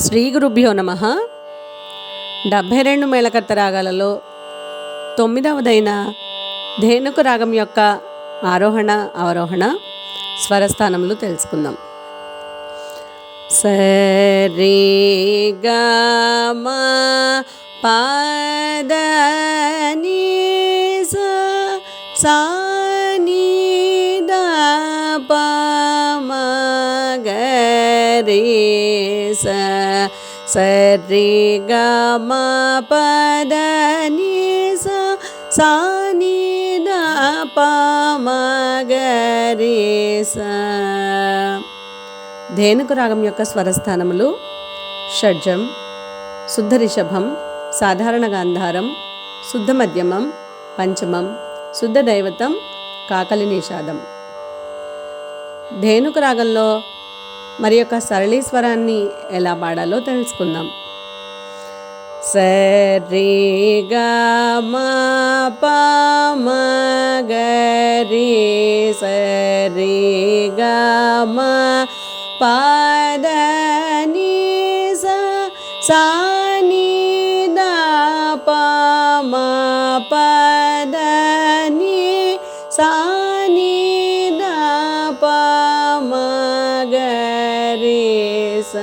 శ్రీ గురుభ్యో నమః. 72 మేళకర్త రాగాలలో 9వదైన ధేనుక రాగం యొక్క ఆరోహణ అవరోహణ స్వరస్థానములు తెలుసుకుందాం. సరి గ మ ప ద ని స సా ని ద ప మ గ రి స సరి గ మ ప ద ని స సా ని ద ప మ గ రి స. ధేనుక రాగం యొక్క స్వరస్థానములు షడ్జం, శుద్ధ రిషభం, సాధారణ గాంధారం, శుద్ధ మధ్యమం, పంచమం, శుద్ధ దైవతం, కాకలి నిషాదం. ధేనుక రాగంలో మరి యొక్క సరళీ స్వరాన్ని ఎలా పాడాలో తెలుసుకుందాం. సరి గ మ ప మ గ రి సరి గ మ ప ద ని స సా ని ద ప మ ప ద ని సా ని ద ప మ గ రి స.